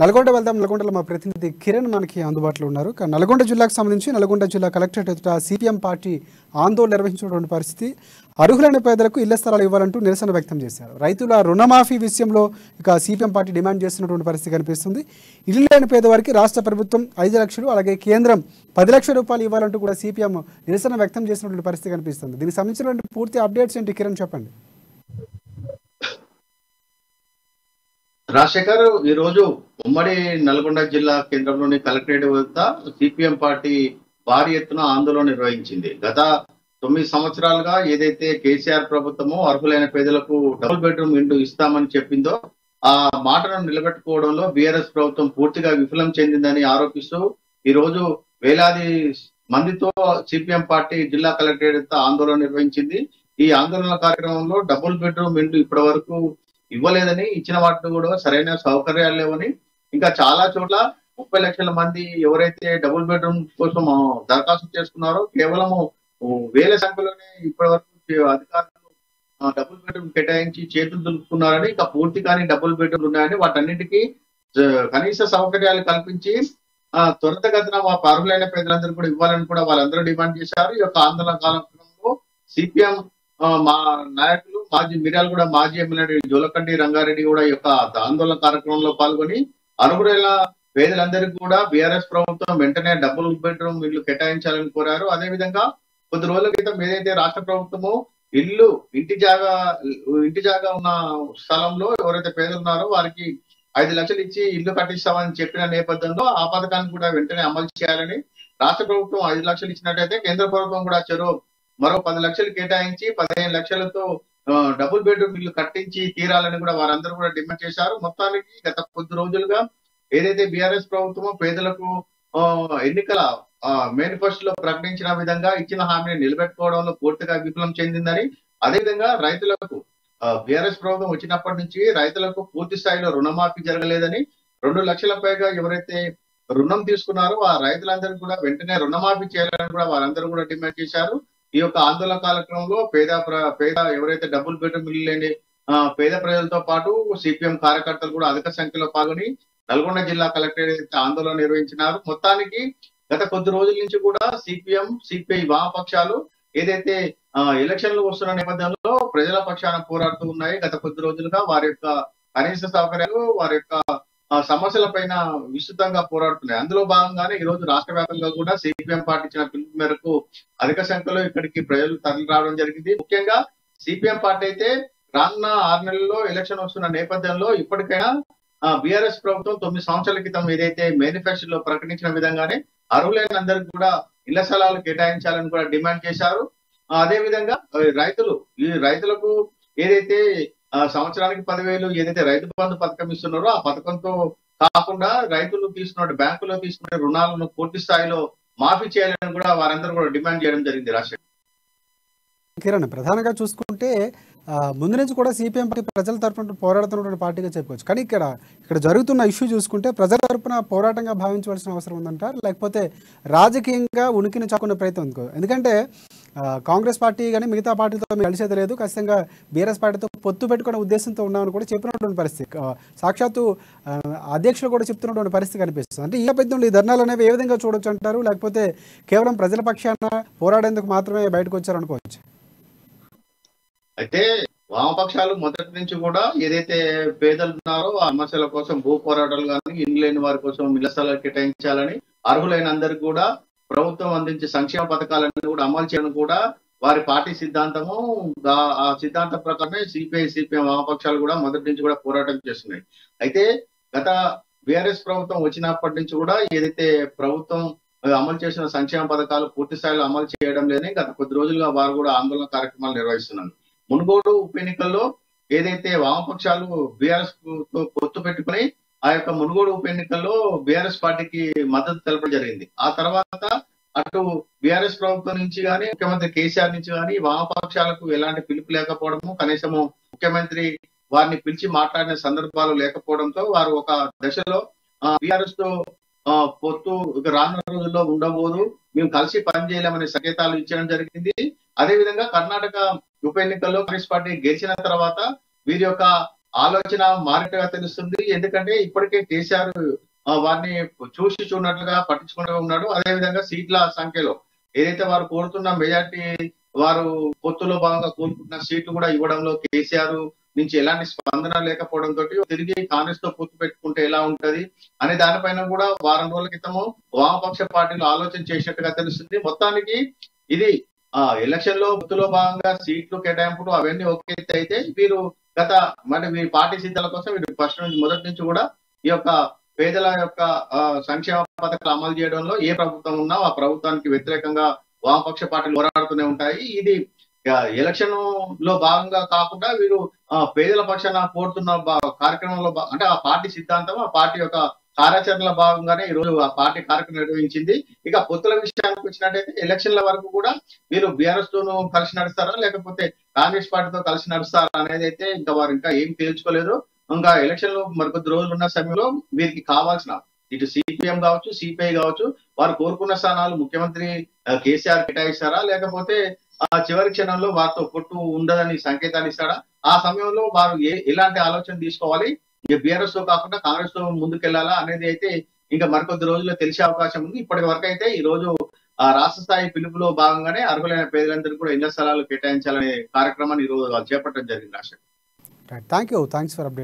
నల్గొండ వెళ్దాం. నల్గొండలో మా ప్రతినిధి కిరణ్ మనకి అందుబాటులో ఉన్నారు. నల్గొండ జిల్లాకు సంబంధించి నల్గొండ జిల్లా కలెక్టరేట్ ఎదుట సిపిఎం పార్టీ ఆందోళన నిర్వహించినటువంటి పరిస్థితి. అర్హులైన పేదలకు ఇళ్ల స్థలాలు ఇవ్వాలంటూ నిరసన వ్యక్తం చేశారు. రైతుల రుణమాఫీ విషయంలో ఇక సిపిఎం పార్టీ డిమాండ్ చేస్తున్నటువంటి పరిస్థితి కనిపిస్తుంది. ఇల్లు లేని పేదవారికి రాష్ట్ర ప్రభుత్వం 5 లక్షలు, అలాగే కేంద్రం 10 లక్షల రూపాయలు ఇవ్వాలంటూ కూడా సిపిఎం నిరసన వ్యక్తం చేసినటువంటి పరిస్థితి కనిపిస్తుంది. దీనికి సంబంధించినటువంటి పూర్తి అప్డేట్స్ ఏంటి కిరణ్, చెప్పండి. రాజశేఖర్, ఈ రోజు ఉమ్మడి నల్గొండ జిల్లా కేంద్రంలోని కలెక్టరేట్ వద్ద సిపిఎం పార్టీ భారీ ఎత్తున ఆందోళన నిర్వహించింది. గత 9 సంవత్సరాలుగా ఏదైతే కేసీఆర్ ప్రభుత్వమో అర్హులైన పేదలకు డబుల్ బెడ్రూమ్ ఇండ్లు ఇస్తామని చెప్పిందో ఆ మాటను నిలబెట్టుకోవడంలో బీఆర్ఎస్ ప్రభుత్వం పూర్తిగా విఫలం చెందిందని ఆరోపిస్తూ ఈ రోజు వేలాది మందితో సిపిఎం పార్టీ జిల్లా కలెక్టరేట్ ఆందోళన నిర్వహించింది. ఈ ఆందోళన కార్యక్రమంలో డబుల్ బెడ్రూమ్ ఇండ్లు ఇప్పటి వరకు ఇవ్వలేదని, ఇచ్చిన వాటిని కూడా సరైన సౌకర్యాలు లేవని, ఇంకా చాలా చోట్ల 30 లక్షల మంది ఎవరైతే డబుల్ బెడ్రూమ్ కోసం దరఖాస్తు చేసుకున్నారో కేవలము వేల సంఖ్యలోనే ఇప్పటి వరకు అధికారులు డబుల్ బెడ్రూమ్ కేటాయించి చేతులు దులుపుకున్నారని, ఇంకా పూర్తి కాని డబుల్ బెడ్రూమ్ ఉన్నాయని, వాటన్నిటికీ కనీస సౌకర్యాలు కల్పించి త్వరితగతిన మా అర్హులైన పేదలందరూ కూడా ఇవ్వాలని కూడా వాళ్ళందరూ డిమాండ్ చేశారు. ఈ యొక్క ఆందోళన కార్యక్రమంలో సిపిఎం మా నాయకులు మిర్యాల కూడా మాజీ ఎమ్మెల్యే జోలకండి రంగారెడ్డి కూడా ఈ యొక్క ఆందోళన కార్యక్రమంలో పాల్గొని అర్హులైన పేదలందరికీ కూడా బీఆర్ఎస్ ప్రభుత్వం వెంటనే డబుల్ బెడ్రూమ్ ఇల్లు కేటాయించాలని కోరారు. అదేవిధంగా కొద్ది రోజుల క్రితం ఏదైతే రాష్ట్ర ప్రభుత్వమో ఇంటి జాగా ఉన్న స్థలంలో ఎవరైతే పేదలు ఉన్నారో వారికి 5 లక్షలు ఇచ్చి ఇల్లు కట్టిస్తామని చెప్పిన నేపథ్యంలో ఆ పథకాన్ని కూడా వెంటనే అమలు చేయాలని, రాష్ట్ర ప్రభుత్వం 5 లక్షలు ఇచ్చినట్టయితే కేంద్ర ప్రభుత్వం కూడా మరో 10 లక్షలు కేటాయించి 15 లక్షలతో డబుల్ బెడ్రూమ్ ఇల్లు కట్టించి తీరాలని కూడా వారందరూ కూడా డిమాండ్ చేశారు. మొత్తానికి గత కొద్ది రోజులుగా ఏదైతే బీఆర్ఎస్ ప్రభుత్వమో పేదలకు ఎన్నికల మేనిఫెస్టోలో ప్రకటించిన విధంగా ఇచ్చిన హామీని నిలబెట్టుకోవడంలో పూర్తిగా విఫలం చెందిందని, అదేవిధంగా రైతులకు బీఆర్ఎస్ ప్రభుత్వం వచ్చినప్పటి నుంచి రైతులకు పూర్తి స్థాయిలో రుణమాఫీ జరగలేదని, 2 లక్షల పైగా ఎవరైతే రుణం తీసుకున్నారో ఆ రైతులందరూ కూడా వెంటనే రుణమాఫీ చేయాలని కూడా వారందరూ కూడా డిమాండ్ చేశారు. ఈ యొక్క ఆందోళన కార్యక్రమంలో పేద ఎవరైతే డబుల్ బెడ్రూమ్ ఇల్లు లేని పేద ప్రజలతో పాటు సిపిఎం కార్యకర్తలు కూడా అధిక సంఖ్యలో పాల్గొని నల్గొండ జిల్లా కలెక్టరేట్ ఆందోళన నిర్వహించినారు. మొత్తానికి గత కొద్ది రోజుల నుంచి కూడా సిపిఎం, సిపిఐ వామపక్షాలు ఏదైతే ఎలక్షన్లు వస్తున్న నేపథ్యంలో ప్రజల పక్షాన పోరాడుతూ ఉన్నాయి. గత కొద్ది రోజులుగా వారి యొక్క కనీస సౌకర్యాలు, వారి యొక్క సమస్యల పైన విస్తృతంగా పోరాడుతున్నాయి. అందులో భాగంగానే ఈ రోజు రాష్ట్ర వ్యాప్తంగా కూడా సిపిఎం పార్టీ ఇచ్చిన పిలుపు మేరకు అధిక సంఖ్యలో ఇక్కడికి ప్రజలు తరలి రావడం జరిగింది. ముఖ్యంగా సిపిఎం పార్టీ అయితే రానున్న 6 నెలల్లో ఎలక్షన్ వస్తున్న నేపథ్యంలో ఇప్పటికైనా బీఆర్ఎస్ ప్రభుత్వం 9 సంవత్సరాల క్రితం ఏదైతే మేనిఫెస్టోలో ప్రకటించిన విధంగానే అర్హులైన అందరికీ కూడా ఇళ్ల స్థలాలు కేటాయించాలని కూడా డిమాండ్ చేశారు. అదే విధంగా రైతులకు ఏదైతే సంవత్సరానికి 10,000 ఏదైతే రైతు బంధు పథకం ఇస్తున్నారో ఆ పథకంతో కాకుండా రైతులు తీసుకున్న బ్యాంకులో తీసుకునే రుణాలను పూర్తి స్థాయిలో మాఫీ చేయాలని కూడా వారందరూ కూడా డిమాండ్ చేయడం జరిగింది. రాష్ట్ర కిరణ్, ప్రధానంగా చూసుకుంటే ముందు నుంచి కూడా సిపిఎం పార్టీ ప్రజల తరపున పోరాడుతున్నటువంటి పార్టీగా చెప్పుకోవచ్చు. కానీ ఇక్కడ జరుగుతున్న ఇష్యూ చూసుకుంటే ప్రజల తరపున పోరాటంగా భావించవలసిన అవసరం ఉందంటారు, లేకపోతే రాజకీయంగా ఉనికిని చాకునే ప్రయత్నం ఉంది? ఎందుకంటే కాంగ్రెస్ పార్టీ కానీ మిగతా పార్టీతో కలిసేది లేదు, ఖచ్చితంగా బీఆర్ఎస్ పార్టీతో పొత్తు పెట్టుకునే ఉద్దేశంతో ఉన్నామని కూడా చెప్పినటువంటి పరిస్థితి, సాక్షాత్తు అధ్యక్షులు కూడా చెప్తున్నటువంటి పరిస్థితి కనిపిస్తుంది. అంటే ఈ నేపథ్యంలో ఈ ధర్నాలు అనేవి ఏ విధంగా చూడొచ్చు అంటారు, లేకపోతే కేవలం ప్రజల పక్షాన పోరాడేందుకు మాత్రమే బయటకు వచ్చారనుకోవచ్చు? అయితే వామపక్షాలు మొదటి నుంచి కూడా ఏదైతే పేదలు ఉన్నారో ఆ సమస్యల కోసం భూ పోరాటాలు కానీ, ఇల్లు లేని వారి కోసం ఇళ్ల స్థలాలు కేటాయించాలని, అర్హులైన అందరికీ కూడా ప్రభుత్వం అందించే సంక్షేమ పథకాలను కూడా అమలు చేయడం కూడా వారి పార్టీ సిద్ధాంతము. ఆ సిద్ధాంతం ప్రకారమే సిపిఐ, సిపిఎం వామపక్షాలు కూడా మొదటి నుంచి కూడా పోరాటం చేస్తున్నాయి. అయితే గత బీఆర్ఎస్ ప్రభుత్వం వచ్చినప్పటి నుంచి కూడా ఏదైతే ప్రభుత్వం అమలు చేసిన సంక్షేమ పథకాలు పూర్తి స్థాయిలో అమలు చేయడం లేదని గత కొద్ది రోజులుగా వారు కూడా ఆందోళన కార్యక్రమాలు నిర్వహిస్తున్నారు. మునుగోడు ఉప ఎన్నికల్లో ఏదైతే వామపక్షాలు బీఆర్ఎస్ తో పొత్తు పెట్టుకుని ఆ యొక్క మునుగోడు ఉప ఎన్నికల్లో బీఆర్ఎస్ పార్టీకి మద్దతు తెలపడం జరిగింది. ఆ తర్వాత అటు బీఆర్ఎస్ ప్రభుత్వం నుంచి కానీ, ముఖ్యమంత్రి కేసీఆర్ నుంచి కానీ వామపక్షాలకు ఎలాంటి పిలుపు లేకపోవడము, కనీసము ముఖ్యమంత్రి వారిని పిలిచి మాట్లాడిన సందర్భాలు లేకపోవడంతో వారు ఒక దశలో బీఆర్ఎస్ తో పొత్తు రానున్న రోజుల్లో ఉండబోదు, మేము కలిసి పనిచేయలేమనే సంకేతాలు ఇచ్చడం జరిగింది. అదేవిధంగా కర్ణాటక ఉప ఎన్నికల్లో కాంగ్రెస్ పార్టీ గెలిచిన తర్వాత వీరి యొక్క ఆలోచన మారినట్టుగా తెలుస్తుంది. ఎందుకంటే ఇప్పటికే కేసీఆర్ వారిని చూసి చూడనట్లుగా పట్టించుకుంటూ ఉన్నాడు. అదేవిధంగా సీట్ల సంఖ్యలో ఏదైతే వారు కోరుతున్న మెజార్టీ, వారు పొత్తులో భాగంగా కోరుకుంటున్న సీట్లు కూడా ఇవ్వడంలో కేసీఆర్ నుంచి ఎలాంటి స్పందన లేకపోవడంతో తిరిగి కాంగ్రెస్ తో పొత్తు పెట్టుకుంటే ఎలా ఉంటది అనే దానిపైన కూడా వారం రోజుల క్రితము వామపక్ష పార్టీలు ఆలోచన చేసినట్టుగా తెలుస్తుంది. మొత్తానికి ఇది ఎలక్షన్ లో పొత్తులో భాగంగా సీట్లు కేటాయింపులు అవన్నీ ఒకే అయితే వీరు మరి వీరి పార్టీ సిద్ధాల కోసం వీరు ఫస్ట్ నుంచి మొదటి నుంచి కూడా ఈ యొక్క పేదల యొక్క సంక్షేమ పథకాలు అమలు చేయడంలో ఏ ప్రభుత్వం ఉన్నా ఆ ప్రభుత్వానికి వ్యతిరేకంగా వామపక్ష పార్టీలు పోరాడుతూనే ఉంటాయి. ఇది ఎలక్షన్ లో భాగంగా కాకుండా వీరు పేదల పక్షాన కోరుతున్న కార్యక్రమంలో అంటే ఆ పార్టీ సిద్ధాంతం, ఆ పార్టీ యొక్క కార్యాచరణలో భాగంగానే ఈ రోజు ఆ పార్టీ కార్యక్రమం నిర్వహించింది. ఇక పొత్తుల విషయానికి వచ్చినట్టయితే ఎలక్షన్ల వరకు కూడా వీరు బీఆర్ఎస్ తోనూ కలిసి నడుస్తారా లేకపోతే కాంగ్రెస్ పార్టీతో కలిసి నడుస్తారా అనేది అయితే వారు ఇంకా ఏం తేల్చుకోలేదు. ఇంకా ఎలక్షన్ లో మరికొద్ది రోజులు ఉన్న సమయంలో వీరికి కావాల్సిన ఇటు సిపిఎం కావచ్చు, సిపిఐ కావచ్చు, వారు కోరుకున్న స్థానాలు ముఖ్యమంత్రి కేసీఆర్ కేటాయిస్తారా లేకపోతే చివరి క్షణంలో వారితో పొట్టు ఉండదని సంకేతాలు ఇస్తాడా, ఆ సమయంలో వారు ఎలాంటి ఆలోచన తీసుకోవాలి, బీఆర్ఎస్ తో కాకుండా కాంగ్రెస్ తో ముందుకెళ్లాలా అనేది అయితే ఇంకా మరికొద్ది రోజుల్లో తెలిసే అవకాశం ఉంది. ఇప్పటి వరకు అయితే ఈ రోజు రాష్ట్ర స్థాయి పిలుపులో భాగంగానే అర్హులైన పేదలందరికీ కూడా ఇళ్ల స్థలాలు కేటాయించాలనే కార్యక్రమాన్ని ఈ రోజు చేపట్టడం జరిగింది. Thank you, thanks for update.